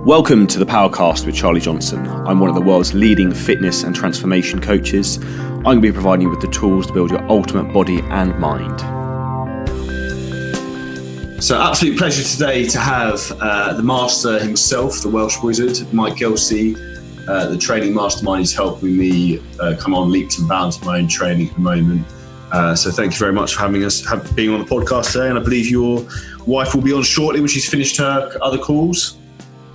Welcome to the Powercast with Charlie Johnson. I'm one of the world's leading fitness and transformation coaches. I'm going to be providing you with the tools to build your ultimate body and mind. So absolute pleasure today to have the master himself, the Welsh wizard, Mike Gelsei, the training mastermind. He's helping me come on leaps and bounds of my own training at the moment. So thank you very much for having us, being on the podcast today. And I believe your wife will be on shortly when she's finished her other calls.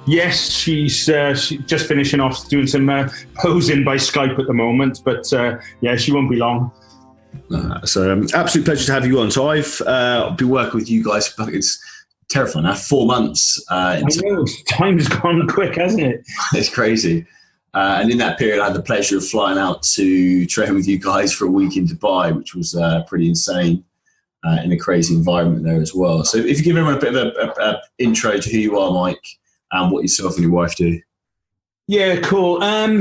Yes, she's just finishing off doing some posing by Skype at the moment, but yeah, she won't be long. So absolute pleasure to have you on. So I've been working with you guys, but it's terrifying now, 4 months. I know, time's gone quick, hasn't it? It's crazy. And in that period, I had the pleasure of flying out to train with you guys for a week in Dubai, which was pretty insane in a crazy environment there as well. So if you give everyone a bit of an intro to who you are, Mike, and what yourself and your wife do. Yeah, cool. Well,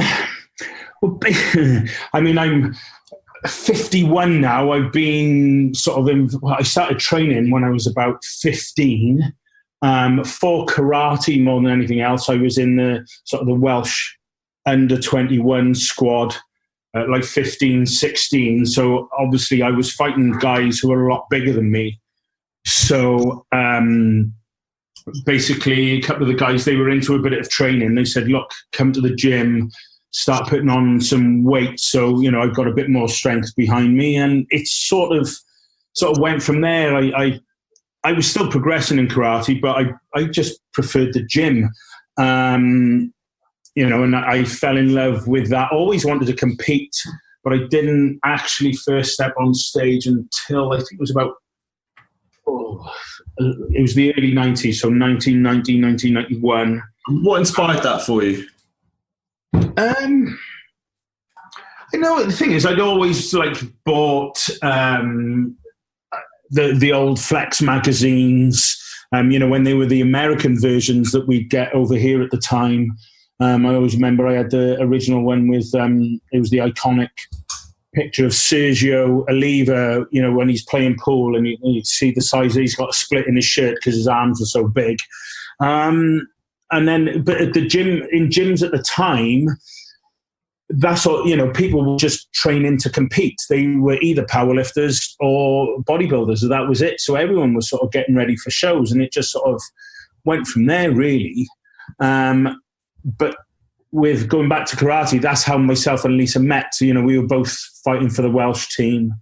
I mean, I'm 51 now. I've been I started training when I was about 15 for karate more than anything else. I was in the Welsh under 21 squad at like 15, 16. So obviously I was fighting guys who were a lot bigger than me. So, basically, a couple of the guys, they were into a bit of training. They said, look, come to the gym, start putting on some weight. So, you know, I've got a bit more strength behind me. And it sort of went from there. I was still progressing in karate, but I just preferred the gym. You know, and I fell in love with that. Always wanted to compete, but I didn't actually first step on stage until I think it was about, it was the early 90s, so 1990, 1991. What inspired that for you? You know, the thing is, I'd always bought the old Flex magazines, you know, when they were the American versions that we'd get over here at the time. I always remember I had the original one with, it was the iconic picture of Sergio Oliva, you know, when he's playing pool, and you see the size he's got a split in his shirt because his arms are so big. And then, but at the gym, in gyms at the time, that's all, you know, people were just training to compete. They were either powerlifters or bodybuilders, so that was it. So everyone was sort of getting ready for shows, and it just sort of went from there, really. But with going back to karate, that's how myself and Lisa met. So, you know, we were both fighting for the Welsh team.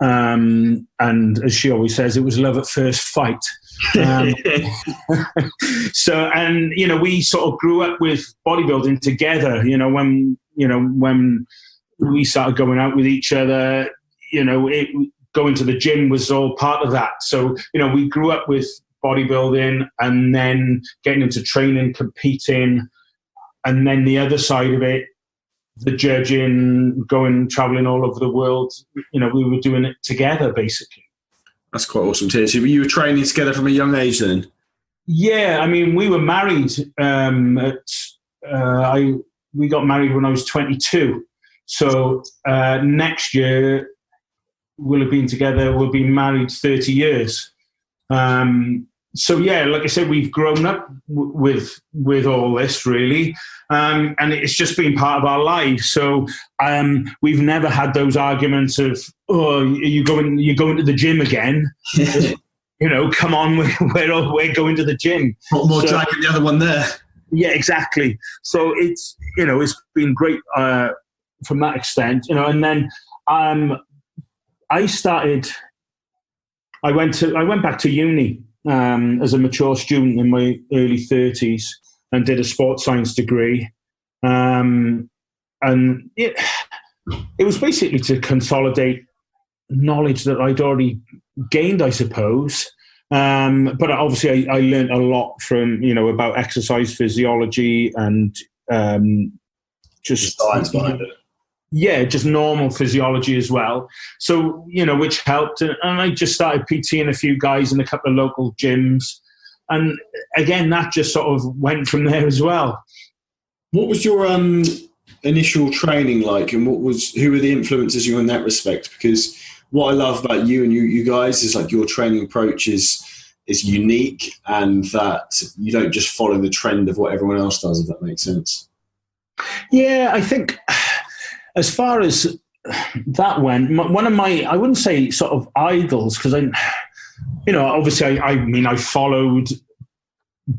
And as she always says, it was love at first fight. So, and, you know, we sort of grew up with bodybuilding together, you know, when we started going out with each other, you know, going to the gym was all part of that. So, you know, we grew up with bodybuilding and then getting into training, competing. And then the other side of it, the judging, traveling all over the world, you know, we were doing it together, basically. That's quite awesome to hear. So you were training together from a young age then? Yeah, I mean, we were married. We got married when I was 22. So next year we'll have been together. We'll be married 30 years. So yeah, like I said, we've grown up with all this, really, and it's just been part of our lives. So we've never had those arguments of, oh, you're going to the gym again. You know, come on, we're going to the gym. What more dragging the other one there? Yeah, exactly. So it's, you know, it's been great from that extent, you know. And then I went back to uni. As a mature student in my early 30s, and did a sports science degree. And it was basically to consolidate knowledge that I'd already gained, I suppose. But obviously I learned a lot from, you know, about exercise physiology and just science behind it. Yeah, just normal physiology as well. So, you know, which helped. And I just started PTing a few guys in a couple of local gyms. And again, that just sort of went from there as well. What was your initial training like, and who were the influences you in that respect? Because what I love about you and you guys is like your training approach is is unique and that you don't just follow the trend of what everyone else does, if that makes sense. Yeah, I think as far as that went, one of my, I wouldn't say sort of idols, because obviously I followed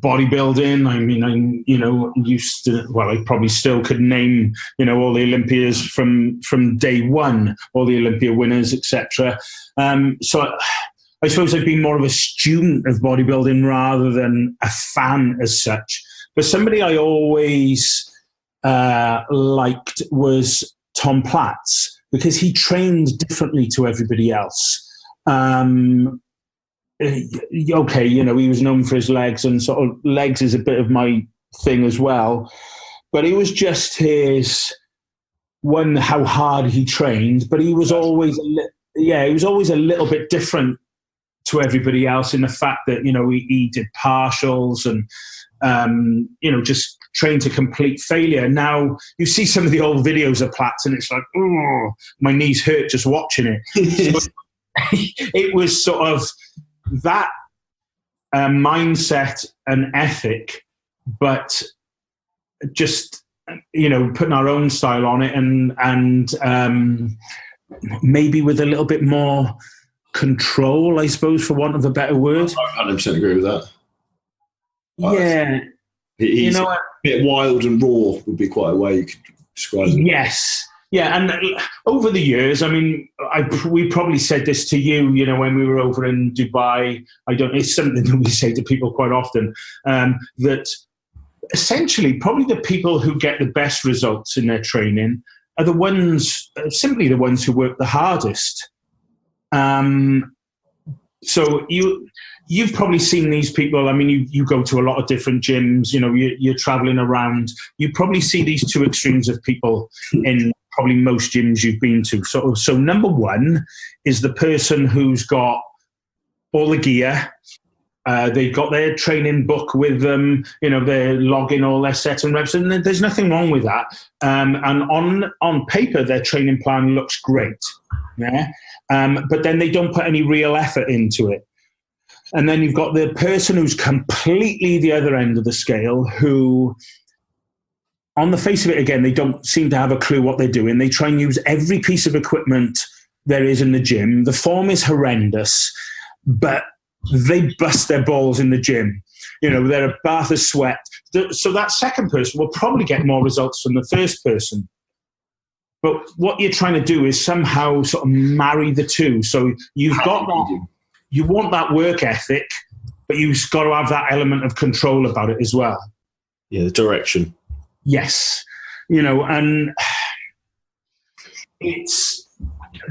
bodybuilding. I used to, well, I probably still could name, all the Olympias from day one, all the Olympia winners, etc. So I suppose I've been more of a student of bodybuilding rather than a fan as such. But somebody I always liked was Tom Platz, because he trained differently to everybody else. He was known for his legs, and sort of legs is a bit of my thing as well. But it was just how hard he trained. But he was always a little bit different to everybody else in the fact that he did partials and just trained to complete failure. Now you see some of the old videos of Platz, and it's like, oh, my knees hurt just watching it. So it was sort of that mindset and ethic, but just putting our own style on it, and maybe with a little bit more control, I suppose, for want of a better word. I 100% agree with that. Yeah. He's a bit wild and raw would be quite a way you could describe it. Yes. Yeah, and over the years, we probably said this to you, when we were over in Dubai. It's something that we say to people quite often, that essentially probably the people who get the best results in their training are simply the ones who work the hardest. So you've probably seen these people. You go to a lot of different gyms, you're traveling around. You probably see these two extremes of people in probably most gyms you've been to. So number one is the person who's got all the gear. They've got their training book with them, they're logging all their sets and reps, and there's nothing wrong with that. And on paper, their training plan looks great. Yeah. But then they don't put any real effort into it. And then you've got the person who's completely the other end of the scale, who, on the face of it, again, they don't seem to have a clue what they're doing. They try and use every piece of equipment there is in the gym. The form is horrendous, but they bust their balls in the gym. They're a bath of sweat. So that second person will probably get more results than the first person. But what you're trying to do is somehow sort of marry the two. So you've got that. You want that work ethic, but you've got to have that element of control about it as well. Yeah, the direction. Yes. And it's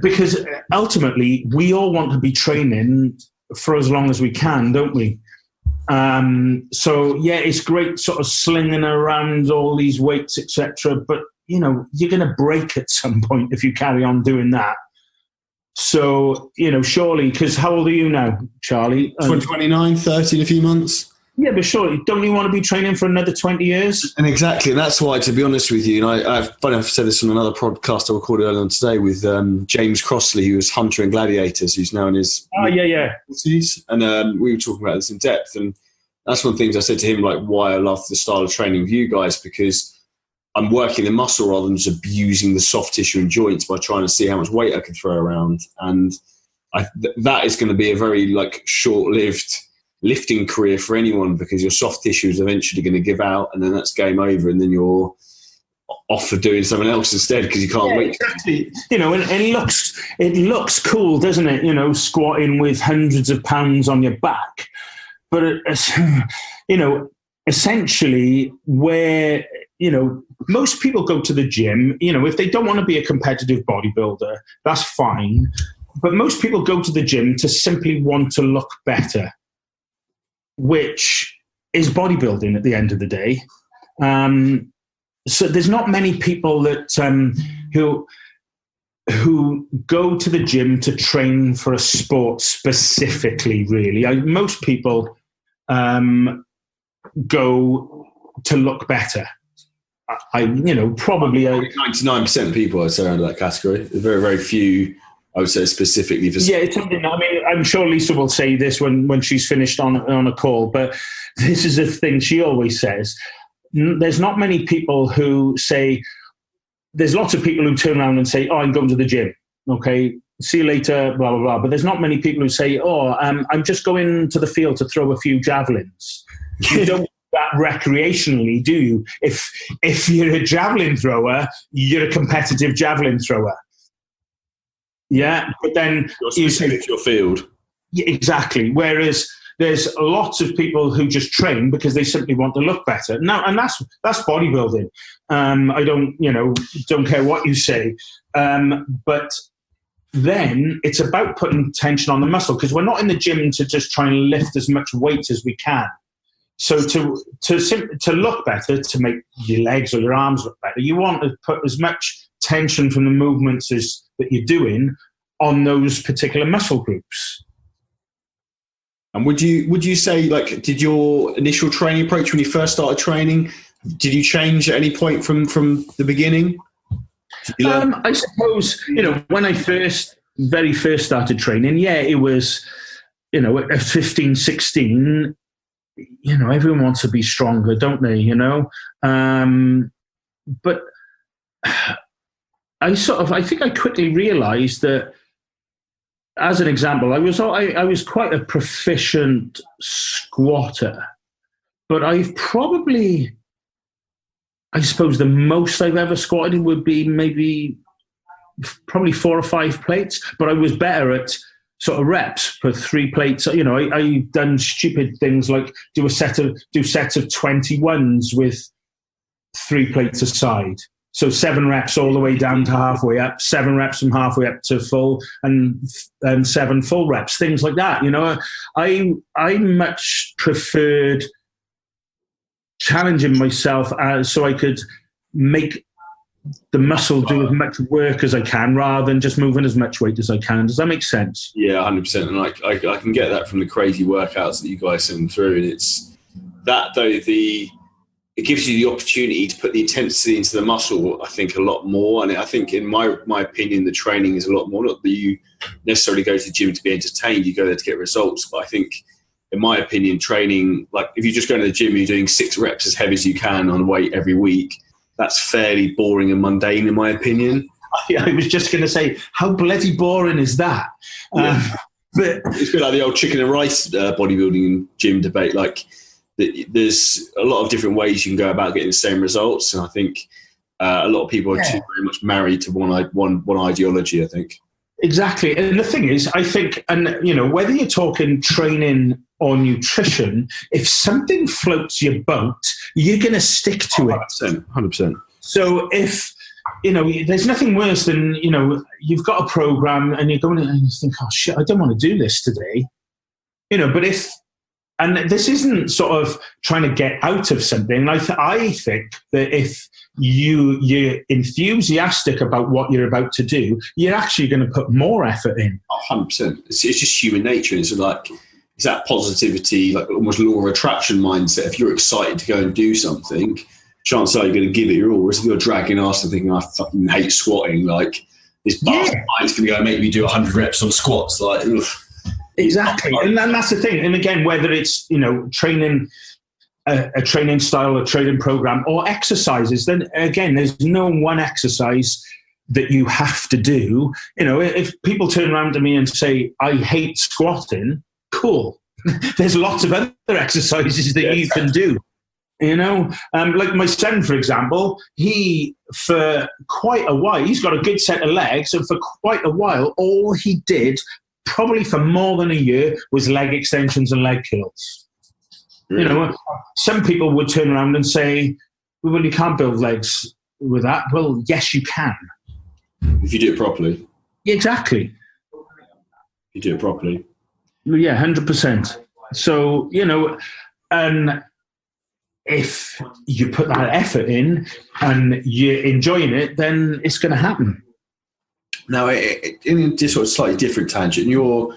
because ultimately we all want to be training for as long as we can, don't we? So, yeah, it's great sort of slinging around all these weights, etc. But, you're going to break at some point if you carry on doing that. So, surely, because how old are you now, Charlie? 29, 30 in a few months. Yeah, but surely, don't you want to be training for another 20 years? And exactly, and that's why, to be honest with you, and I've said this on another podcast I recorded earlier on today with James Crossley, who was Hunter and Gladiators, who's now in his... Oh, yeah. And we were talking about this in depth, and that's one of the things I said to him, like, why I love the style of training with you guys, because I'm working the muscle rather than just abusing the soft tissue and joints by trying to see how much weight I can throw around. And that is going to be a very short-lived lifting career for anyone, because your soft tissue is eventually going to give out, and then that's game over, and then you're off for doing something else instead because you can't wait. Exactly. And it looks cool, doesn't it? Squatting with hundreds of pounds on your back, but essentially where most people go to the gym, if they don't want to be a competitive bodybuilder, that's fine. But most people go to the gym to simply want to look better, which is bodybuilding at the end of the day. So there's not many people that who go to the gym to train for a sport specifically, really. Most people go to look better. Probably 99% of people I'd say under that category. There's very, very few I would say specifically for... Yeah, it's something, I mean, I'm sure Lisa will say this when she's finished on a call, but this is a thing she always says. There's not many people who say, there's lots of people who turn around and say, oh, I'm going to the gym. Okay, see you later, blah, blah, blah. But there's not many people who say, oh, I'm just going to the field to throw a few javelins. You don't do that recreationally, do you? If you're a javelin thrower, you're a competitive javelin thrower. Yeah, but then you say your field. Yeah, exactly. Whereas there's lots of people who just train because they simply want to look better. Now, and that's bodybuilding. I don't care what you say. But then it's about putting tension on the muscle, because we're not in the gym to just try and lift as much weight as we can. So to look better, to make your legs or your arms look better, you want to put as much tension from the movements that you're doing on those particular muscle groups. And would you say, like, did your initial training approach when you first started training, did you change at any point from the beginning? I suppose, when I very first started training, it was, at 15, 16, everyone wants to be stronger, don't they, but I think I quickly realized that, as an example, I was quite a proficient squatter, but I've probably, I suppose the most I've ever squatted would be probably 4 or 5 plates, but I was better at sort of reps for 3 plates. I've done stupid things like do sets of 21s with 3 plates aside. So 7 reps all the way down to halfway up, 7 reps from halfway up to full, and 7 full reps, things like that. I much preferred challenging myself so I could make the muscle do as much work as I can, rather than just moving as much weight as I can. Does that make sense? Yeah, 100%. And I can get that from the crazy workouts that you guys send through. And it's that, though, it gives you the opportunity to put the intensity into the muscle, I think, a lot more. And I think, in my opinion, the training is a lot more. Not that you necessarily go to the gym to be entertained, you go there to get results. But I think, in my opinion, training, like if you just go to the gym, you're doing 6 reps as heavy as you can on weight every week, that's fairly boring and mundane, in my opinion. I was just going to say, how bloody boring is that? Yeah. But it's a bit like the old chicken and rice bodybuilding and gym debate. Like, there's a lot of different ways you can go about getting the same results, and I think a lot of people are too very much married to one ideology, I think. Exactly. And the thing is, I think, and whether you're talking training or nutrition, if something floats your boat, you're going to stick to it. 100%. So if, there's nothing worse than, you've got a program and you're going and you think, oh shit, I don't want to do this today. But and this isn't sort of trying to get out of something. I think that if you're enthusiastic about what you're about to do, you're actually going to put more effort in. 100%. It's just human nature. It's that positivity, like almost law of attraction mindset. If you're excited to go and do something, chances are you're going to give it your all. Whereas if you're dragging ass and thinking, I fucking hate squatting, like this bastard mind's going to go make me do 100 reps on squats. Like, ugh. Exactly. And that's the thing. And again, whether it's, training, a training style, a training program, or exercises, then again, there's no one exercise that you have to do. If people turn around to me and say, I hate squatting, cool. There's lots of other exercises that you can do. Like my son, for example, he, for quite a while, he's got a good set of legs, and for quite a while, all he did, probably for more than a year, was leg extensions and leg curls. Really? Some people would turn around and say, well, you can't build legs with that. Well, yes, you can. If you do it properly. Exactly. You do it properly. Yeah, 100%. So, and if you put that effort in and you're enjoying it, then it's going to happen. Now, in this sort of slightly different tangent, in your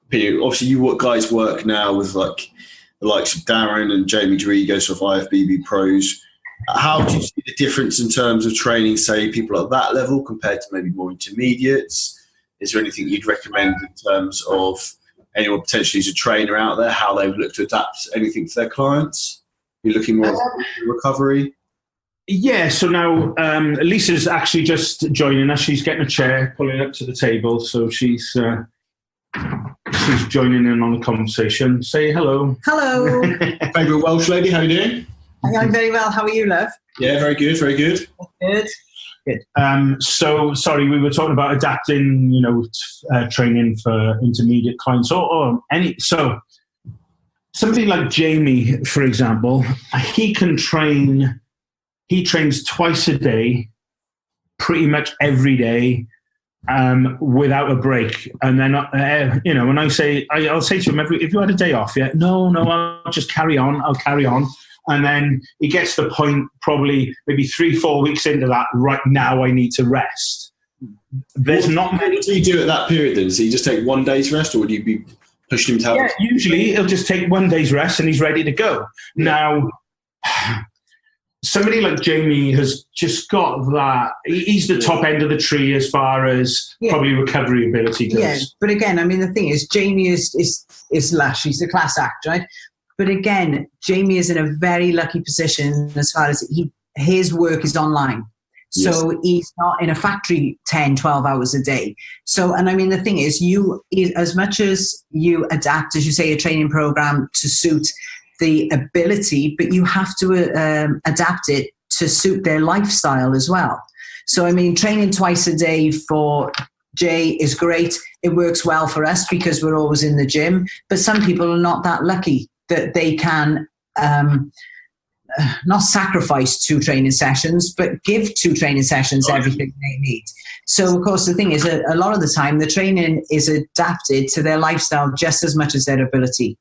opinion, obviously you guys work now with like the likes of Darren and Jamie Dorigo, sort of IFBB pros. How do you see the difference in terms of training, say, people at that level compared to maybe more intermediates? is there anything you'd recommend in terms of anyone potentially who's a trainer out there, how they would look to adapt anything for their clients? You're looking more at recovery? Yeah, so now Lisa's actually just joining us. She's getting a chair, pulling up to the table, so she's joining in on the conversation. Say hello. Hello. Favourite Welsh lady, how are you doing? I'm very well. How are you, love? Yeah, very good, very good. Good. So, sorry, we were talking about adapting, training for intermediate clients or any. So, somebody like Jamie, for example, he trains twice a day, pretty much every day, without a break. And then, when I'll say to him, if you had a day off, yeah, no, I'll just carry on. I'll carry on. And then he gets to the point, probably maybe 3-4 weeks into that, right now I need to rest. There's not many. What do you do at that period then? Does he just take 1 day's rest, or would you be pushing him to have? Yeah, usually he'll just take 1 day's rest and he's ready to go. Yeah. Now, somebody like Jamie has just got that. He's the top end of the tree as far as probably recovery ability goes. Yeah, but again, I mean, the thing is, Jamie is lush. He's a class act, right? But again, Jamie is in a very lucky position as far as his work is online. So he's not in a factory 10, 12 hours a day. So, and I mean, the thing is, as much as you adapt, as you say, a training program to suit the ability, but you have to adapt it to suit their lifestyle as well. So, I mean, training twice a day for Jay is great. It works well for us because we're always in the gym, but some people are not that lucky that they can not sacrifice 2 training sessions, but give 2 training sessions everything they need. So, of course, the thing is, a lot of the time, the training is adapted to their lifestyle just as much as their ability.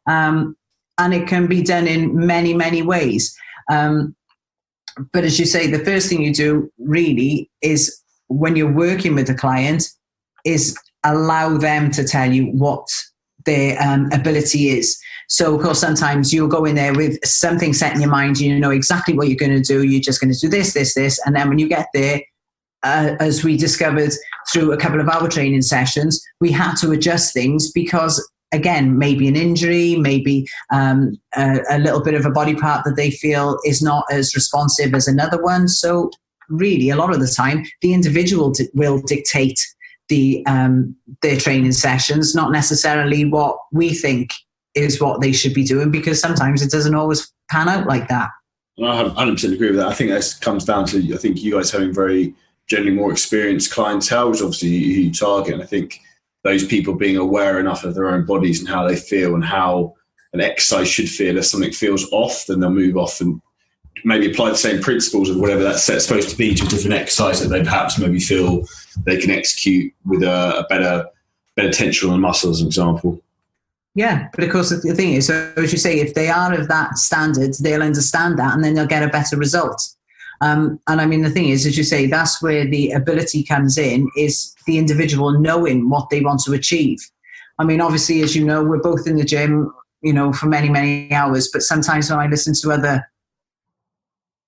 And it can be done in many, many ways. But as you say, the first thing you do really is when you're working with the client is allow them to tell you what their ability is. So, of course, sometimes you'll go in there with something set in your mind. You know exactly what you're going to do. You're just going to do this, this, this. And then when you get there, as we discovered through a couple of our training sessions, we had to adjust things because, again, maybe an injury, maybe a little bit of a body part that they feel is not as responsive as another one. So really, a lot of the time, the individual will dictate their training sessions, not necessarily what we think is what they should be doing, because sometimes it doesn't always pan out like that. I 100% agree with that. I think that comes down to, I think you guys having very generally more experienced clientele, which obviously who you target. And I think those people being aware enough of their own bodies and how they feel and how an exercise should feel. If something feels off, then they'll move off and maybe apply the same principles of whatever that set's supposed to be to a different exercise that they perhaps maybe feel they can execute with a better tension on the muscle, as an example. Yeah, but of course the thing is, so as you say, if they are of that standard, they'll understand that and then they'll get a better result. And I mean, the thing is, as you say, that's where the ability comes in, is the individual knowing what they want to achieve. I mean, obviously, as you know, we're both in the gym, for many, many hours, but sometimes when I listen to other,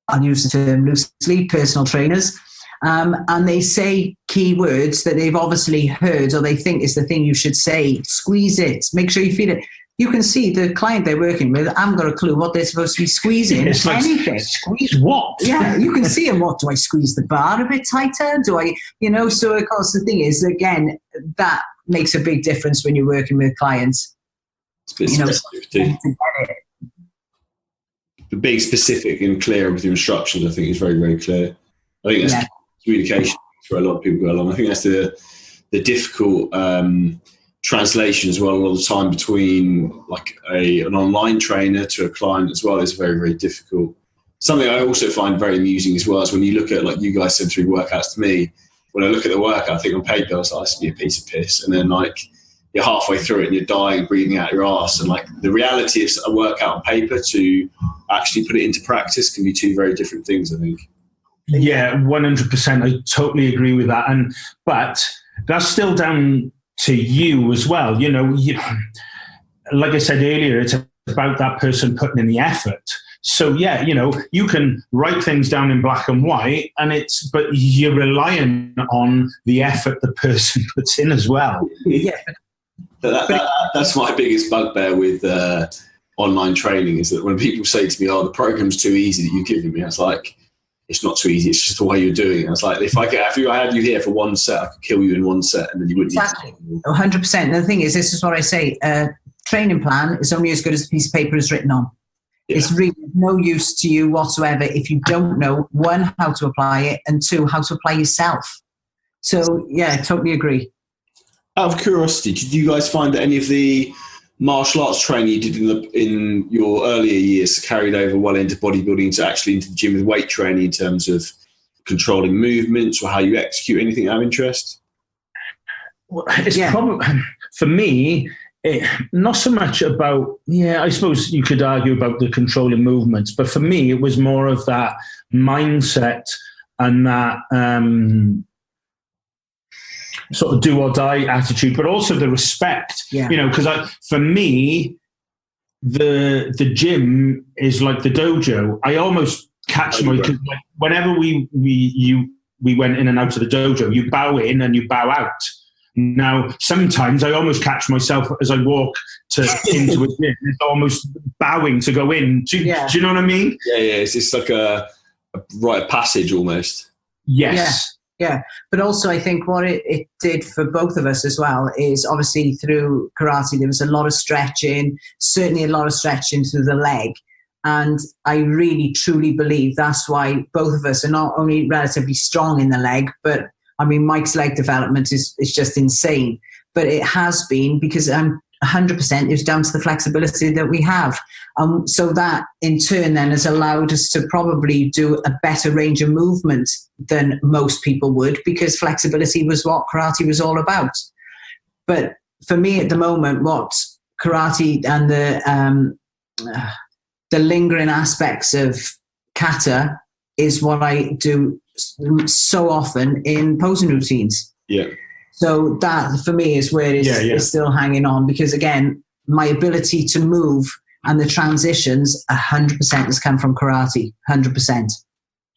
I'll use the term loosely, personal trainers, and they say key words that they've obviously heard or they think is the thing you should say. Squeeze it. Make sure you feel it. You can see the client they're working with, I haven't got a clue what they're supposed to be squeezing. It's like, anything. Squeeze what? Yeah, you can see them. What, do I squeeze the bar a bit tighter? Do I, so of course the thing is, again, that makes a big difference when you're working with clients. It's a bit specific too. But being specific and clear with your instructions, I think, is very, very clear. I think that's communication for a lot of people go along. I think that's the difficult translation as well, all the time between like an online trainer to a client as well is very, very difficult. Something I also find very amusing as well is when you look at, like you guys said through workouts to me, when I look at the workout, I think on paper, I was like, this would be a piece of piss. And then like you're halfway through it and you're dying, breathing out your arse. And like the reality of a workout on paper to actually put it into practice can be 2 very different things, I think. Yeah, 100%. I totally agree with that. But that's still down to you as well. Like I said earlier, it's about that person putting in the effort. So yeah, you can write things down in black and white, but you're relying on the effort the person puts in as well. Yeah. That's my biggest bugbear with online training, is that when people say to me, "Oh, the program's too easy that you've given me," I was like, "It's not too easy. It's just the way you're doing it." I was like, if I had you here for one set, I could kill you in one set, and then you wouldn't. Exactly, 100%. And the thing is, this is what I say: training plan is only as good as the piece of paper is written on. Yeah. It's really no use to you whatsoever if you don't know, one, how to apply it, and two, how to apply yourself. So yeah, totally agree. Out of curiosity, did you guys find that any of the martial arts training you did in your earlier years carried over well into bodybuilding, to actually into the gym with weight training in terms of controlling movements or how you execute anything out of interest? Well, it's probably, for me, not so much about, I suppose you could argue about the controlling movements, but for me, it was more of that mindset and that sort of do or die attitude, but also the respect, because for me, the gym is like the dojo. I almost catch because whenever we went in and out of the dojo, you bow in and you bow out. Now, sometimes I almost catch myself as I walk into a gym, it's almost bowing to go in. Do you know what I mean? Yeah, it's just like a rite of passage almost. Yes. Yeah, but also I think what it did for both of us as well is obviously through karate there was a lot of stretching, certainly a lot of stretching through the leg. And I really, truly believe that's why both of us are not only relatively strong in the leg, but I mean, Mike's leg development is just insane. But it has been because 100% is down to the flexibility that we have. So that in turn then has allowed us to probably do a better range of movement than most people would, because flexibility was what karate was all about. But for me at the moment, what karate and the lingering aspects of kata is what I do so often in posing routines. Yeah. So that for me is where it's still hanging on, because again, my ability to move and the transitions 100% has come from karate, 100%.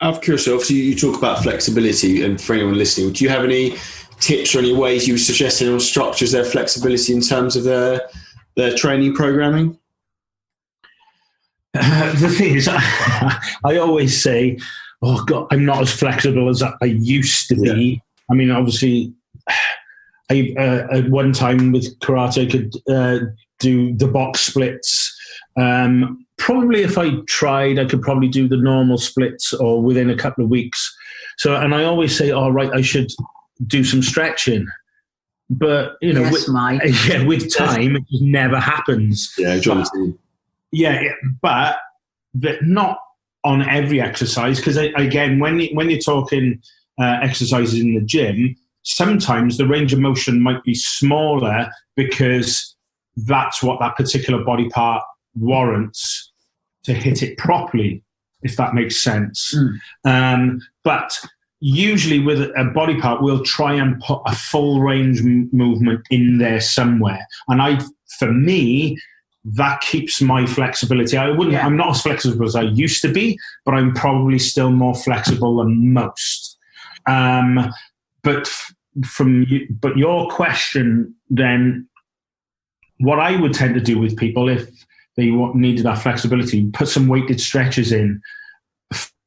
Out of curiosity, obviously you talk about flexibility, and for anyone listening, do you have any tips or any ways you would suggest anyone structures their flexibility in terms of their training programming? The thing is, I always say, oh God, I'm not as flexible as I used to be. I mean, obviously, at one time with karate, I could do the box splits. Probably if I tried, I could probably do the normal splits or within a couple of weeks. So, and I always say, all right, I should do some stretching. But, with time, it just never happens. Yeah, Jonathan. But not on every exercise, because again, when you're talking exercises in the gym, sometimes the range of motion might be smaller because that's what that particular body part warrants to hit it properly, if that makes sense. But usually with a body part, we'll try and put a full range movement in there somewhere. And for me, that keeps my flexibility. I'm not as flexible as I used to be, but I'm probably still more flexible than most. But your question then, what I would tend to do with people if they needed that flexibility, put some weighted stretches in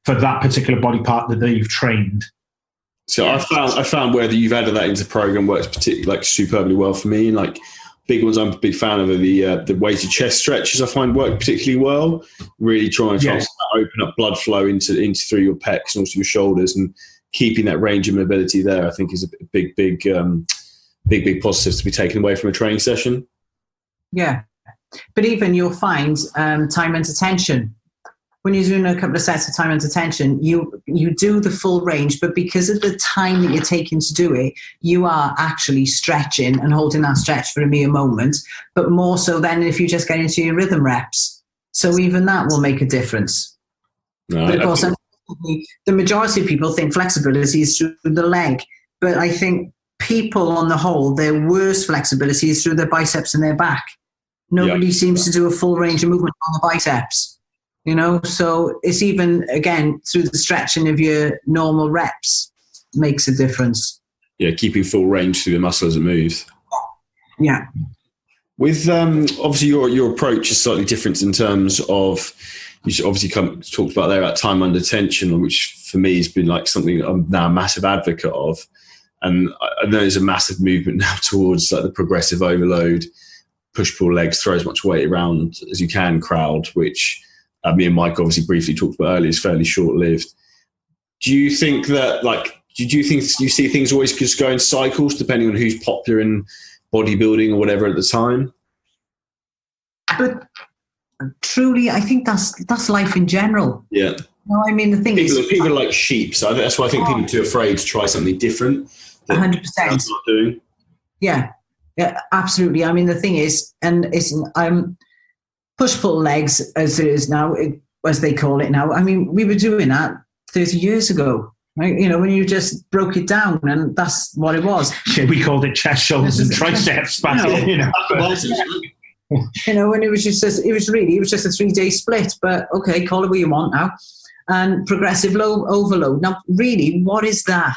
for that particular body part that they've trained. So I found whether you've added that into the program works particularly superbly well for me. Like big ones I'm a big fan of are the weighted chest stretches. I find work particularly well. Really trying to open up blood flow into through your pecs and also your shoulders, and keeping that range of mobility there, I think, is a big positive to be taken away from a training session. Yeah. But even you'll find time and attention. When you're doing a couple of sets of time and attention, you do the full range, but because of the time that you're taking to do it, you are actually stretching and holding that stretch for a mere moment, but more so than if you just get into your rhythm reps. So even that will make a difference. No, but of course, the majority of people think flexibility is through the leg, but I think people on the whole, their worst flexibility is through their biceps and their back. Nobody seems to do a full range of movement on the biceps. you know, so it's even, again, through the stretching of your normal reps makes a difference. Yeah, keeping full range through the muscle as it moves. Yeah. With obviously your approach is slightly different in terms of, you obviously talked about there about time under tension, which for me has been like something I'm now a massive advocate of. And I know there's a massive movement now towards like the progressive overload, push-pull legs, throw as much weight around as you can crowd, which me and Mike obviously briefly talked about earlier, is fairly short-lived. Do you think that, like, do you think you see things always just go in cycles depending on who's popular in bodybuilding or whatever at the time? But truly, I think that's life in general. Yeah. No, I mean, the thing is, people are like sheep, so that's why I think people are too afraid to try something different. 100%. Not doing. Yeah, absolutely. I mean, the thing is, and I'm push-pull legs as it is now, as they call it now. I mean, we were doing that 30 years ago. Right? You know, when you just broke it down, and that's what it was. Yeah, we called it chest, shoulders, and triceps back then. You know. You know, when it was just a 3-day split. But okay, call it what you want now. And progressive overload. Now, really, what is that?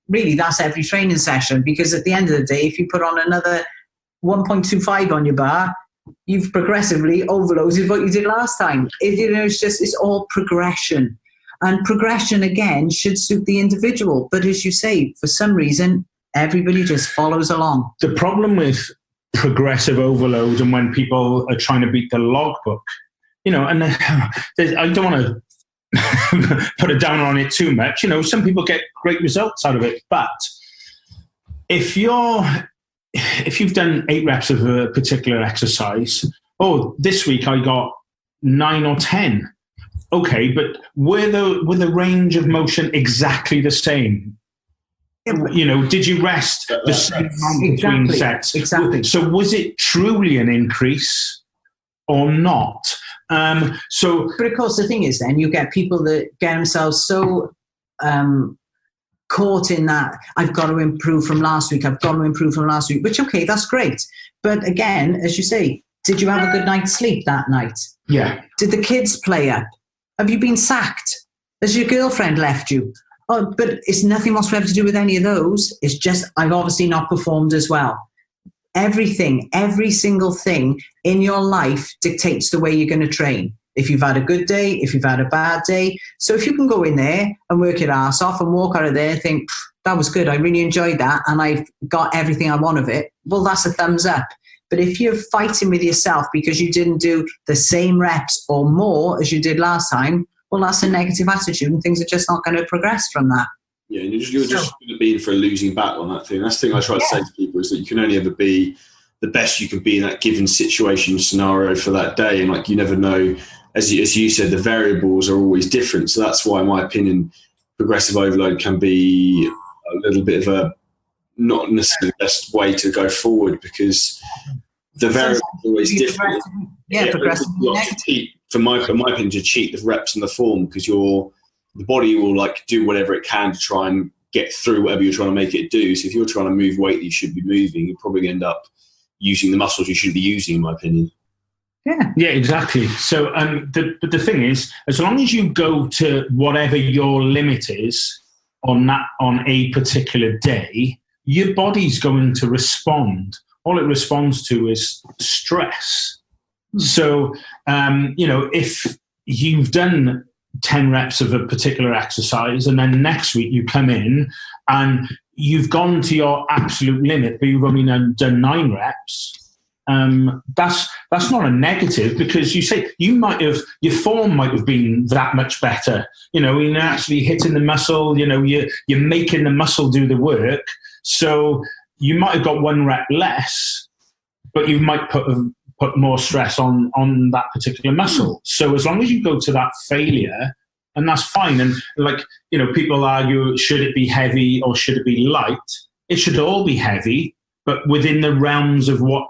Really, that's every training session, because at the end of the day, if you put on another 1.25 on your bar, you've progressively overloaded what you did last time. It's all progression. And progression, again, should suit the individual. But as you say, for some reason, everybody just follows along. The problem with progressive overload, and when people are trying to beat the logbook, you know, and I don't want to put a down on it too much. You know, some people get great results out of it, but if you've done 8 reps of a particular exercise, this week I got 9 or 10. Okay, but were the range of motion exactly the same? You know, did you rest the same amount between sets? Exactly. So was it truly an increase or not? But of course, the thing is, then you get people that get themselves so caught in that I've got to improve from last week. Which, okay, that's great. But again, as you say, did you have a good night's sleep that night? Yeah. Did the kids play up? Have you been sacked? Has your girlfriend left you? Oh, but it's nothing whatsoever to do with any of those. It's just I've obviously not performed as well. Everything, every single thing in your life dictates the way you're going to train. If you've had a good day, if you've had a bad day. So if you can go in there and work your ass off and walk out of there and think, that was good, I really enjoyed that, and I've got everything I want of it, well, that's a thumbs up. But if you're fighting with yourself because you didn't do the same reps or more as you did last time, well, that's a negative attitude, and things are just not going to progress from that. Yeah, and you're just going to be for a losing battle on that thing. That's the thing I try to say to people, is that you can only ever be the best you can be in that given situation scenario for that day. And like, you never know, as you said, the variables are always different. So that's why, in my opinion, progressive overload can be a little bit of a not necessarily the best way to go forward, because the variables are always different. Progressive. For my opinion, to cheat the reps and the form, because the body will like do whatever it can to try and get through whatever you're trying to make it do. So if you're trying to move weight that you should be moving, you'll probably end up using the muscles you should be using, in my opinion. Yeah, exactly. So, but the thing is, as long as you go to whatever your limit is on a particular day, your body's going to respond. All it responds to is stress. So, if you've done 10 reps of a particular exercise, and then next week you come in and you've gone to your absolute limit, but you've only done 9 reps, that's not a negative, because you say your form might have been that much better. You know, you're actually hitting the muscle, you're making the muscle do the work. So you might have got 1 rep less, but you might put more stress on that particular muscle. So as long as you go to that failure, and that's fine. And people argue, should it be heavy or should it be light? It should all be heavy, but within the realms of what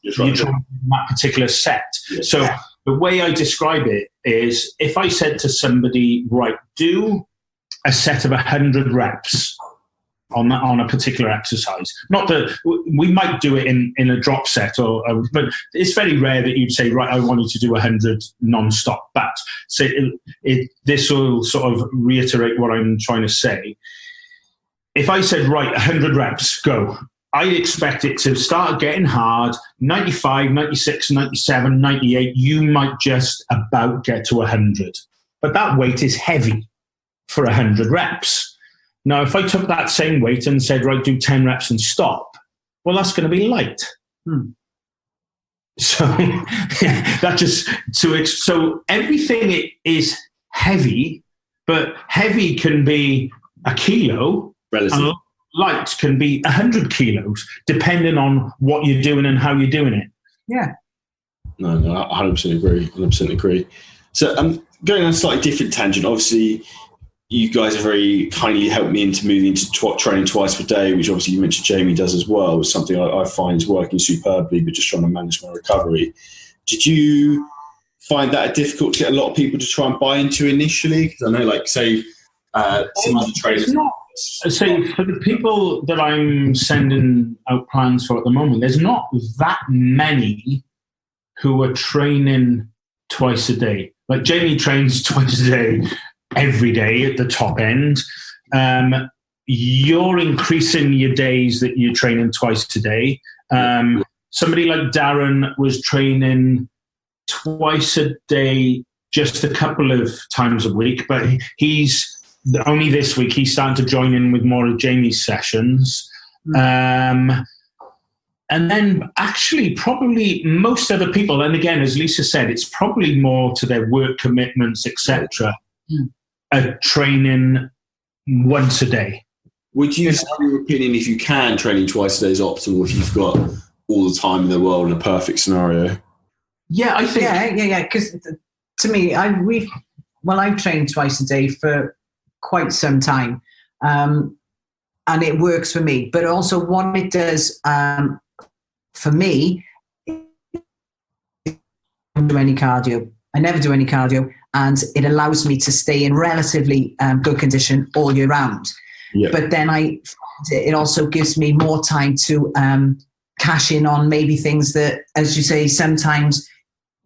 you're trying to do in that particular set. Yes. So the way I describe it is, if I said to somebody, right, do a set of 100 reps, on a particular exercise. Not that we might do it in a drop set, but it's very rare that you'd say, right, I want you to do 100 non-stop. But this will sort of reiterate what I'm trying to say. If I said, right, 100 reps, go, I expect it to start getting hard, 95, 96, 97, 98, you might just about get to 100. But that weight is heavy for 100 reps. Now, if I took that same weight and said, right, do 10 reps and stop, well, that's going to be light. So that just so everything is heavy, but heavy can be a kilo, and light can be 100 kilos, depending on what you're doing and how you're doing it. Yeah. No, 100% agree. 100% agree. So I'm going on a slightly different tangent. Obviously, you guys have very kindly helped me into moving into training twice per day, which obviously you mentioned Jamie does as well. It's something I find is working superbly, but just trying to manage my recovery. Did you find that difficult to get a lot of people to try and buy into initially? Because I know, like, say, some other trainers... So for the people that I'm sending out plans for at the moment, there's not that many who are training twice a day. Like Jamie trains twice a day, every day at the top end. You're increasing your days that you're training twice a day. Somebody like Darren was training twice a day, just a couple of times a week, but he's only this week he's starting to join in with more of Jamie's sessions. And then actually probably most other people, and again, as Lisa said, it's probably more to their work commitments, etc., are training once a day. Would you say, in your opinion, if you can, training twice a day is optimal if you've got all the time in the world in a perfect scenario? Yeah, I think... Yeah, because to me, I've trained twice a day for quite some time, and it works for me. But also what it does for me, I don't do any cardio. I never do any cardio, and it allows me to stay in relatively good condition all year round. Yeah. But then it also gives me more time to cash in on maybe things that, as you say, sometimes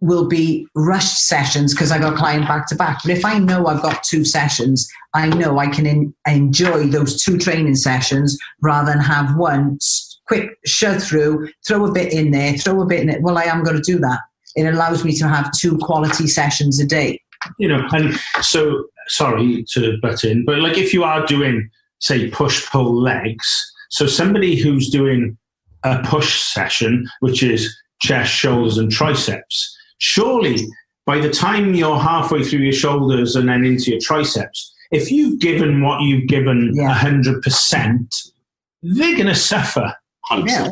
will be rushed sessions because I got a client back to back. But if I know I've got 2 sessions, I know I can enjoy those 2 training sessions rather than have one quick shove through, throw a bit in there, throw a bit in it. Well, I am going to do that. It allows me to have 2 quality sessions a day. You know, and so, sorry to butt in, but like if you are doing, say, push-pull legs, so somebody who's doing a push session, which is chest, shoulders, and triceps, surely by the time you're halfway through your shoulders and then into your triceps, if you've given what you've given 100%, they're going to suffer. 100%. Yeah,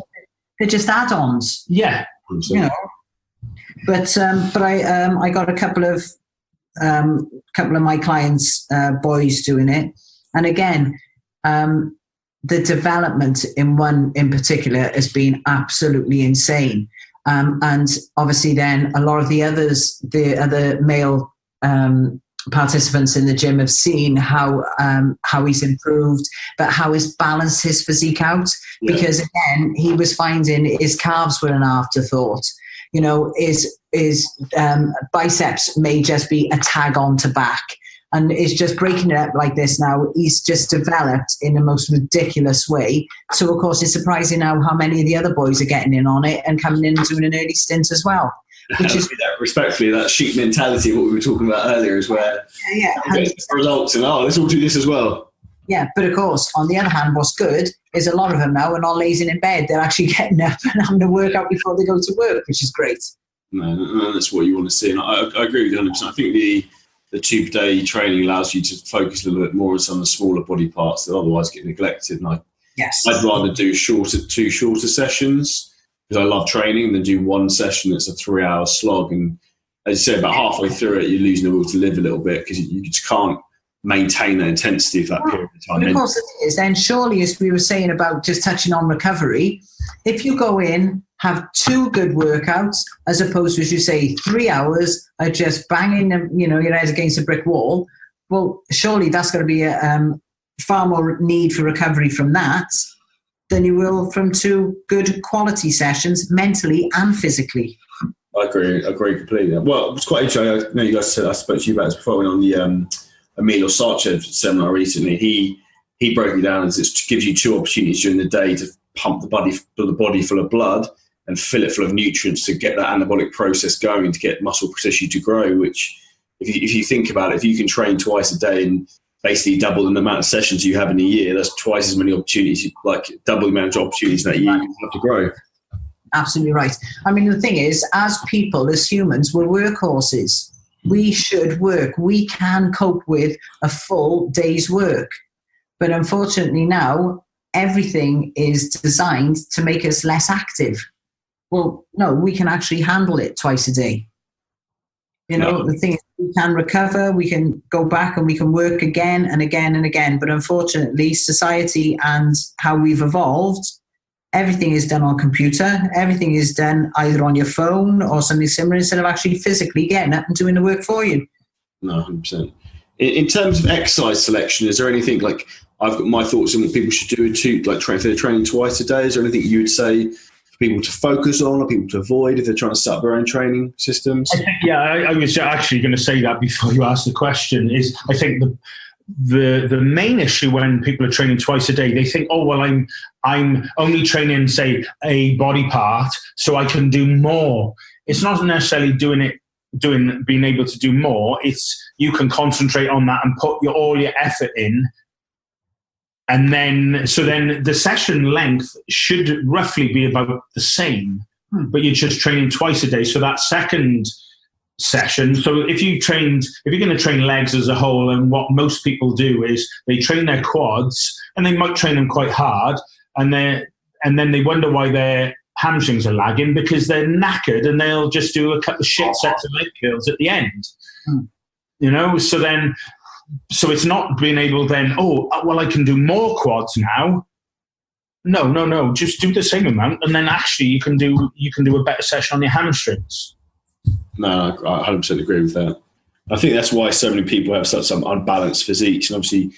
they're just add-ons. Yeah. 100%. You know. But I got a couple of my clients, boys, doing it, and again, the development in one in particular has been absolutely insane. And obviously, then a lot of the other male participants in the gym have seen how he's improved, but how he's balanced his physique out. Yeah. Because again, he was finding his calves were an afterthought. You know, his biceps may just be a tag on to back, and it's just breaking it up like this now. He's just developed in the most ridiculous way. So, of course, it's surprising now how many of the other boys are getting in on it and coming in and doing an early stint as well. Which is respectfully, that sheep mentality, what we were talking about earlier, is where results and let's all do this as well. Yeah, but of course, on the other hand, what's good is a lot of them now are not lazing in bed. They're actually getting up and having to work out before they go to work, which is great. No, that's what you want to see. And I agree with you 100%. I think the 2 per day training allows you to focus a little bit more on some of the smaller body parts that otherwise get neglected. And I'd rather do 2 shorter sessions because I love training than do one session that's a 3-hour slog. And as you say, about halfway through it, you're losing the will to live a little bit because you just can't maintain that intensity for that period of time. But of course it is. Then surely, as we were saying about just touching on recovery, if you go in, have 2 good workouts, as opposed to, as you say, 3 hours of just banging your head against a brick wall, well, surely that's going to be far more need for recovery from that than you will from 2 good quality sessions, mentally and physically. I agree completely. Well, it's quite interesting. I know you guys said, I spoke to you about this before, I went on the Emilio Sarcev seminar recently. He broke it down as it gives you 2 opportunities during the day to pump the body full of blood and fill it full of nutrients to get that anabolic process going, to get muscle tissue to grow, which if you think about it, if you can train twice a day and basically double the amount of sessions you have in a year, that's twice as many opportunities, like double the amount of opportunities that you have to grow. Absolutely right. I mean, the thing is, as people, as humans, we're workhorses. We should work. We can cope with a full day's work. But unfortunately now, everything is designed to make us less active. Well, no, we can actually handle it twice a day. The thing is, we can recover, we can go back and we can work again and again and again. But unfortunately, society and how we've evolved, everything is done on computer. Everything is done either on your phone or something similar instead of actually physically getting up and doing the work for you. No, 100%. In terms of exercise selection, is there anything, like, I've got my thoughts on what people should do too, like if they're training twice a day? Is there anything you would say for people to focus on or people to avoid if they're trying to set up their own training systems? I was actually going to say that before you asked the question. Is I think the main issue when people are training twice a day, they think, oh well, I'm only training, say, a body part, so I can do more. It's not necessarily being able to do more. It's you can concentrate on that and put all your effort in. And then the session length should roughly be about the same, but you're just training twice a day. So that second session, so if you're going to train legs as a whole, and what most people do is they train their quads, and they might train them quite hard, and then they wonder why their hamstrings are lagging, because they're knackered, and they'll just do a couple of shit sets of leg curls at the end. So it's not being able then, oh, well, I can do more quads now. No, just do the same amount, and then actually you can do a better session on your hamstrings. No, I 100% agree with that. I think that's why so many people have such some unbalanced physiques, and obviously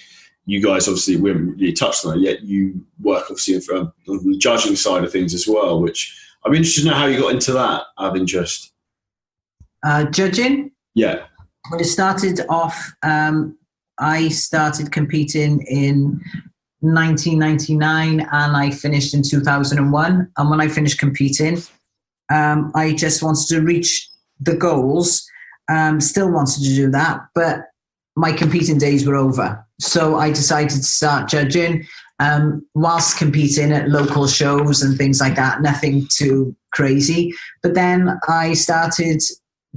you guys, we haven't really touched on it yet. You work obviously on the judging side of things as well, which I'm interested to know how you got into that out of interest. Judging? Yeah. Well, it started off, I started competing in 1999 and I finished in 2001. And when I finished competing, I just wanted to reach the goals, still wanted to do that, but my competing days were over. So I decided to start judging whilst competing at local shows and things like that, nothing too crazy. But then I started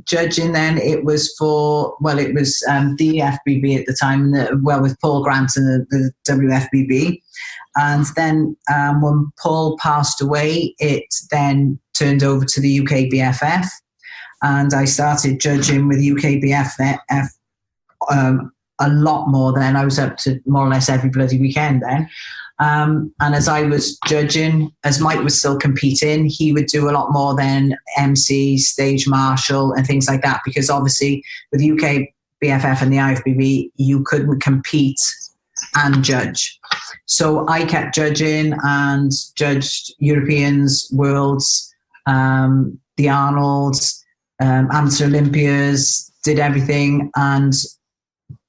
judging, then it was the FBB at the time, with Paul Grant and the WFBB. And then when Paul passed away, it then turned over to the UKBFF. And I started judging with UKBFF a lot more then. I was up to more or less every bloody weekend then. And as I was judging, as Mike was still competing, he would do a lot more than MC, stage marshal and things like that, because obviously with UKBFF and the IFBB, you couldn't compete and judge. So I kept judging and judged Europeans, Worlds, the Arnolds, Amateur Olympias, did everything. And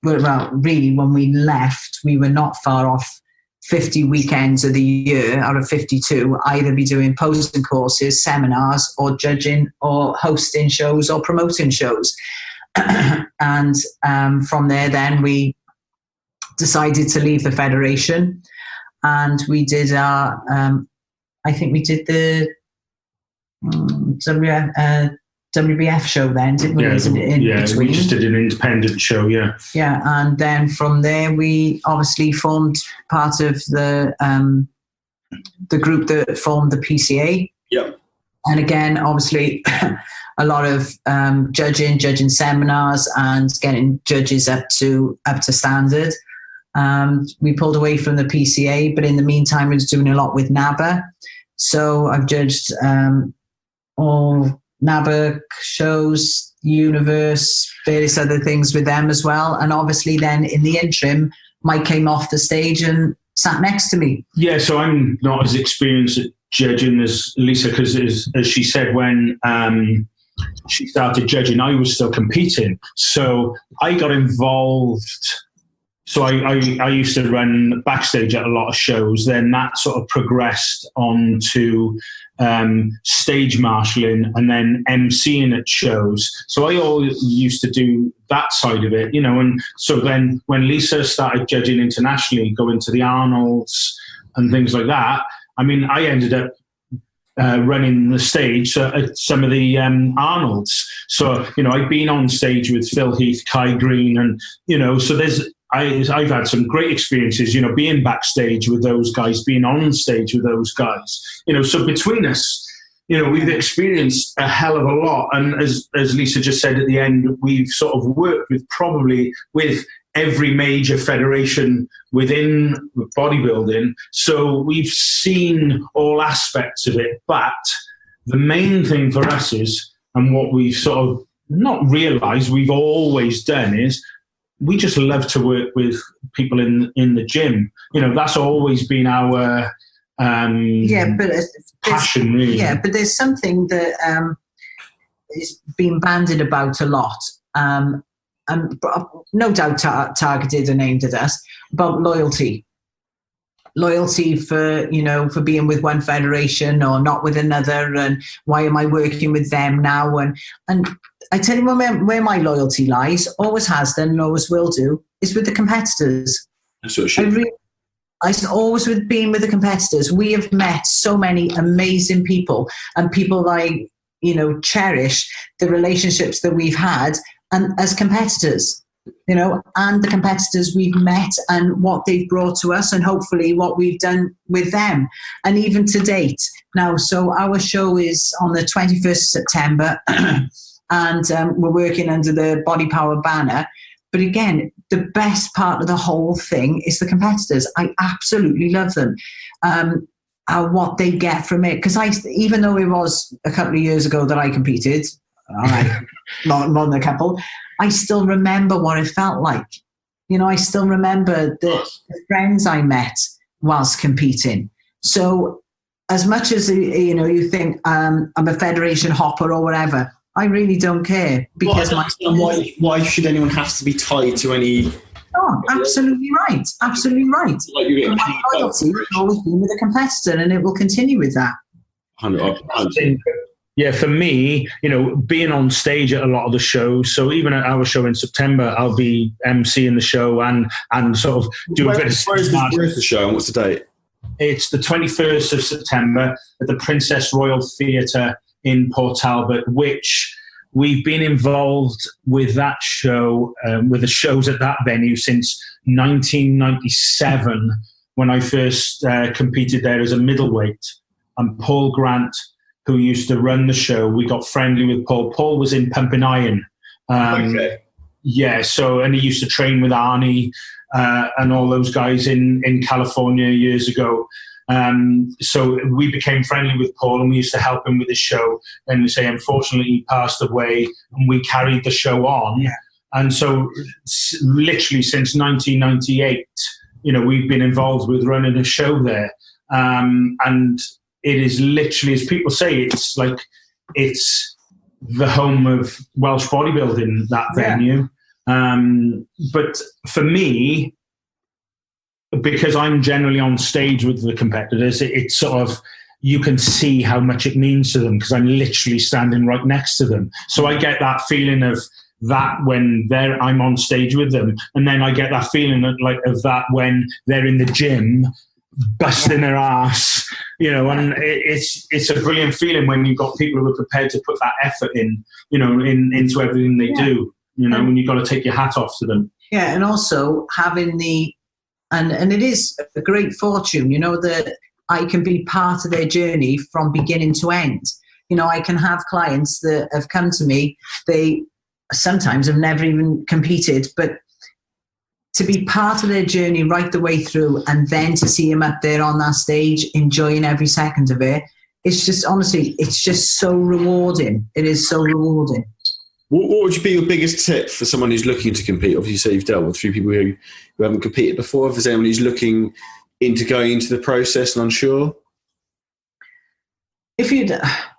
well, really, when we left, we were not far off 50 weekends of the year out of 52, either be doing posting courses, seminars, or judging, or hosting shows, or promoting shows. And from there, then we decided to leave the federation, and we did our, I think we did the WBF show then, didn't we? We just did an independent show, yeah. Yeah, and then from there we obviously formed part of the group that formed the PCA. Yep. And again, obviously, a lot of judging seminars and getting judges up to standard. We pulled away from the PCA, but in the meantime, I was doing a lot with NABA. So I've judged all NABA shows, Universe, various other things with them as well. And obviously then in the interim, Mike came off the stage and sat next to me. Yeah, so I'm not as experienced at judging as Lisa, because as she said, when she started judging, I was still competing. So I got involved. So I used to run backstage at a lot of shows. Then that sort of progressed on to stage marshalling and then emceeing at shows. So I always used to do that side of it, and so then when Lisa started judging internationally, going to the Arnolds and things like that, I mean, I ended up running the stage at some of the Arnolds. So, I've been on stage with Phil Heath, Kai Green, and, so I've had some great experiences, being backstage with those guys, being on stage with those guys, so between us, we've experienced a hell of a lot. And as Lisa just said at the end, we've sort of worked with every major federation within bodybuilding. So we've seen all aspects of it. But the main thing for us is, and what we've sort of not realized we've always done, is we just love to work with people in the gym. That's always been our passion, really. Yeah, but there's something that is being bandied about a lot, and no doubt targeted and aimed at us, about loyalty for being with one federation or not with another, and why am I working with them now? And I tell you where my loyalty lies, always has done and always will do, is with the competitors. That's what it should be. I always with being with the competitors. We have met so many amazing people, and people I cherish the relationships that we've had, and as competitors, and the competitors we've met and what they've brought to us, and hopefully what we've done with them, and even to date. Now, so our show is on the 21st of September, and we're working under the Body Power banner. But again, the best part of the whole thing is the competitors. I absolutely love them. What they get from it. Because even though it was a couple of years ago that I competed, more than a couple, I still remember what it felt like. I still remember the friends I met whilst competing. So as much as, you think I'm a federation hopper or whatever, I really don't care, because why should anyone have to be tied to any? Oh, absolutely right. Absolutely right. Like you get my loyalty has always been with a competitor, and it will continue with that. 100%. Yeah, for me, being on stage at a lot of the shows. So even at our show in September, I'll be emceeing the show and sort of do a bit of. Where's the show and what's the date? It's the 21st of September at the Princess Royal Theatre in Port Talbot, which we've been involved with that show, with the shows at that venue since 1997, when I first competed there as a middleweight. And Paul Grant, who used to run the show, we got friendly with Paul. Paul was in Pumping Iron. Okay. Yeah, and he used to train with Arnie and all those guys in California years ago. So we became friendly with Paul, and we used to help him with his show. And we say, unfortunately, he passed away, and we carried the show on. Yeah. And so literally since 1998, we've been involved with running a show there. And it is literally, as people say, it's the home of Welsh bodybuilding, that venue. But for me, because I'm generally on stage with the competitors, it's sort of, you can see how much it means to them, because I'm literally standing right next to them. So I get that feeling of that when I'm on stage with them, and then I get that feeling of that when they're in the gym busting their ass, and it's a brilliant feeling when you've got people who are prepared to put that effort in, into everything they do, when you've got to take your hat off to them. Yeah, and also having and it is a great fortune, that I can be part of their journey from beginning to end. I can have clients that have come to me, they sometimes have never even competed, but to be part of their journey right the way through, and then to see them up there on that stage, enjoying every second of it, it's just, honestly, it's just so rewarding. It is so rewarding. What would be your biggest tip for someone who's looking to compete? Obviously, you say you've dealt with a few people who haven't competed before. If there's anyone who's looking into going into the process and unsure?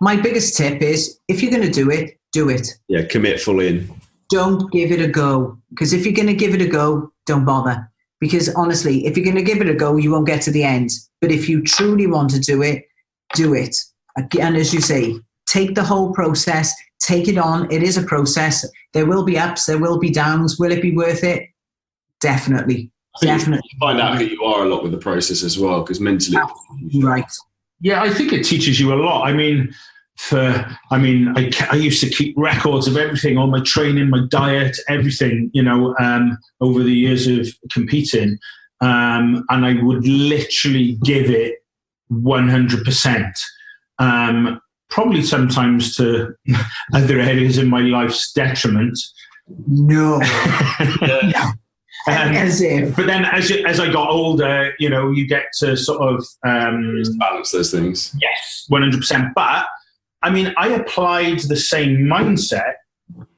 My biggest tip is, if you're going to do it, do it. Yeah, commit full in. Don't give it a go. Because if you're going to give it a go, don't bother. Because honestly, if you're going to give it a go, you won't get to the end. But if you truly want to do it, do it. And as you say, take the whole process, take it on. It is a process. There will be ups, there will be downs. Will it be worth it? Definitely. Definitely. You find out who you are a lot with the process as well, because mentally. Absolutely right. Yeah, I think it teaches you a lot. I mean, I used to keep records of everything, all my training, my diet, everything, over the years of competing. And I would literally give it 100%. Probably sometimes to other areas in my life's detriment. No. Yeah. As if. But then as I got older, you get to sort of balance those things. Yes, 100%. But I applied the same mindset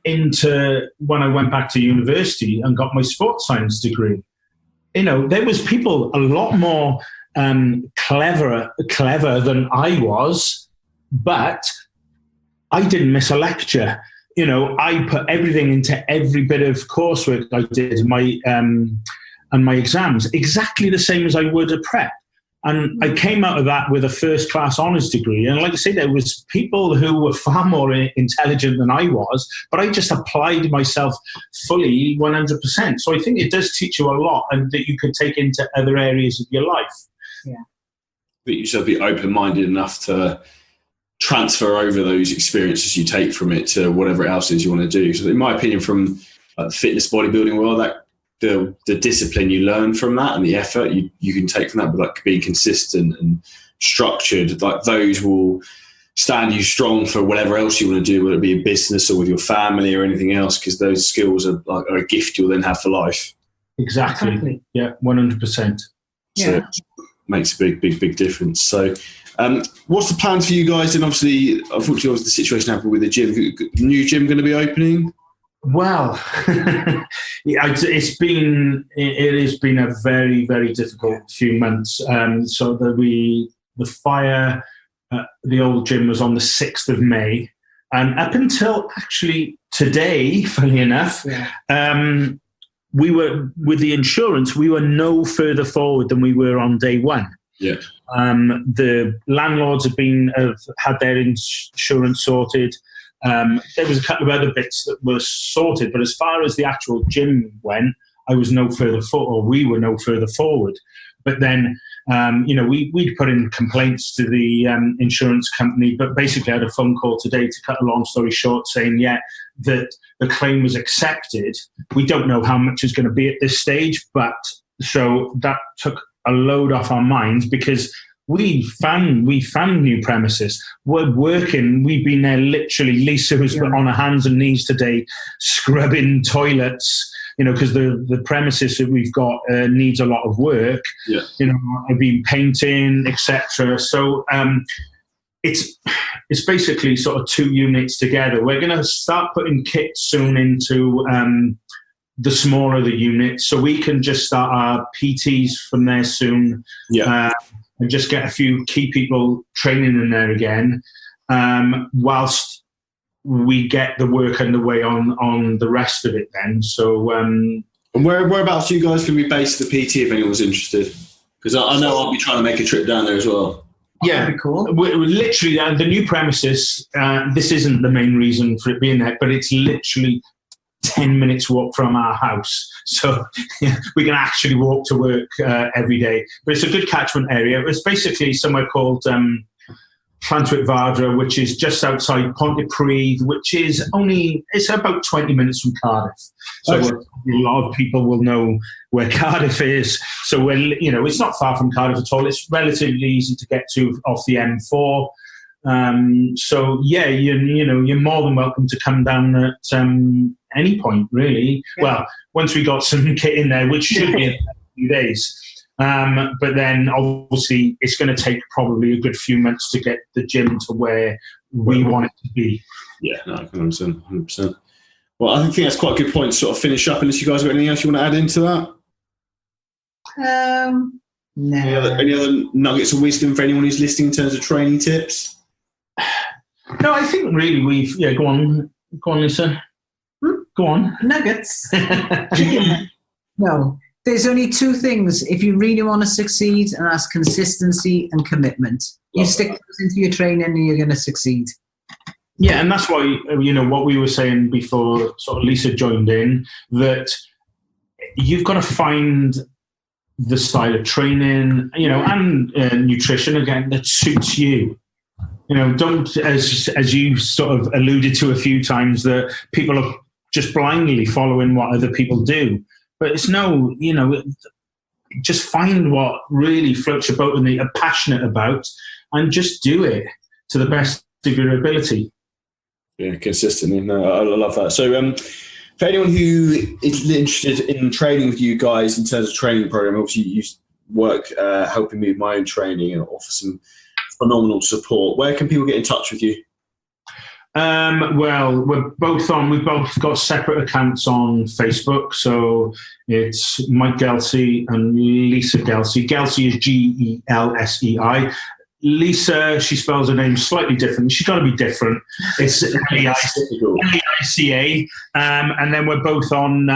into when I went back to university and got my sports science degree. There was people a lot more clever than I was, but I didn't miss a lecture. I put everything into every bit of coursework I did, and my exams, exactly the same as I would a prep. And I came out of that with a first-class honours degree. And like I say, there was people who were far more intelligent than I was, but I just applied myself fully 100%. So I think it does teach you a lot, and that you can take into other areas of your life. Yeah. But you should be open-minded enough to transfer over those experiences you take from it to whatever else it is you want to do. So in my opinion, from the fitness bodybuilding world, that the discipline you learn from that and the effort you can take from that, but like being consistent and structured, like those will stand you strong for whatever else you want to do, whether it be a business or with your family or anything else, because those skills are a gift you'll then have for life. Exactly. Yeah, 100%. So it makes a big difference. So what's the plan for you guys? And obviously, unfortunately, the situation happened with the gym. New gym going to be opening? Well, it has been a very, very difficult few months. So the fire, the old gym was on the 6th of May. And up until actually today, funny enough, we were, with the insurance, we were no further forward than we were on day one. Yeah. The landlords have had their insurance sorted. There was a couple of other bits that were sorted, but as far as the actual gym went, we were no further forward. But then, we'd put in complaints to the insurance company, but basically I had a phone call today, to cut a long story short, saying, that the claim was accepted. We don't know how much is going to be at this stage, but so that took a load off our minds, because we found new premises. We're working. We've been there literally. Lisa was on her hands and knees today, scrubbing toilets. Because the premises that we've got needs a lot of work. Yeah. I've been painting, etc. So it's basically sort of 2 units together. We're going to start putting kits soon into the smaller the units, so we can just start our PTs from there soon. Yeah. And just get a few key people training in there again, whilst we get the work underway on the rest of it then. So, and whereabouts you guys can be based at the PT if anyone's interested? Because I know I'll be trying to make a trip down there as well. Yeah, that'd be cool. We're literally the new premises. This isn't the main reason for it being there, but it's literally 10 minutes walk from our house, so we can actually walk to work every day. But it's a good catchment area. It's basically somewhere called Llantwit Vardra, which is just outside Pontypridd, which is it's about 20 minutes from Cardiff. So a lot of people will know where Cardiff is. So it's not far from Cardiff at all. It's relatively easy to get to off the M4. So you're more than welcome to come down at any point, really. Yeah. Well, once we got some kit in there, which should be in a few days. But then obviously it's going to take probably a good few months to get the gym to where we want it to be. Yeah, no, 100%. Well, I think that's quite a good point to sort of finish up, unless you guys have anything else you want to add into that. No. Any other nuggets of wisdom for anyone who's listening in terms of training tips? No, I think really go on, Lisa. Go on. Nuggets. No, there's only two things if you really want to succeed, and that's consistency and commitment. You stick those into your training and you're going to succeed. Yeah, and that's why, what we were saying before sort of Lisa joined in, that you've got to find the style of training, and nutrition, again, that suits you. Don't, as you sort of alluded to a few times, that people are just blindly following what other people do. But it's just find what really floats your boat and that you're passionate about, and just do it to the best of your ability. Yeah, consistently. No, I love that. So for anyone who is interested in training with you guys in terms of training program, obviously you work helping me with my own training and offer some phenomenal support. Where can people get in touch with you? Well, we've both got separate accounts on Facebook. So it's Mike Gelsei and Lisa Gelsei. Gelsei is Gelsei. Lisa, she spells her name slightly different. She's got to be different. It's Leica. And then we're both on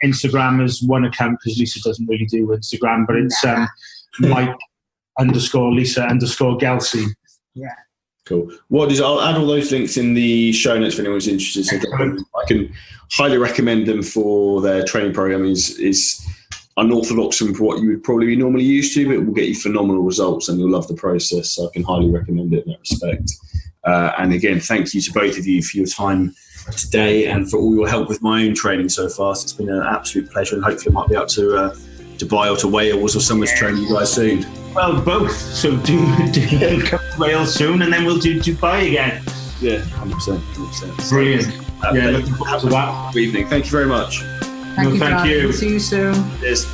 Instagram as one account, because Lisa doesn't really do Instagram, but it's Mike _Lisa _Gelsei. Yeah. Cool. I'll add all those links in the show notes for anyone who's interested. So I can highly recommend them for their training program. Is unorthodox from what you would probably be normally used to, but it will get you phenomenal results and you'll love the process. So I can highly recommend it in that respect. And again, thank you to both of you for your time today and for all your help with my own training so far. So it's been an absolute pleasure, and hopefully I might be able to Dubai or to Wales or somewhere to train you guys soon. Well, both. So do come to Wales soon, and then we'll do Dubai again. Yeah, 100%. Brilliant. Looking forward to that. Good evening. Thank you very much. Thank you. See you soon. Cheers.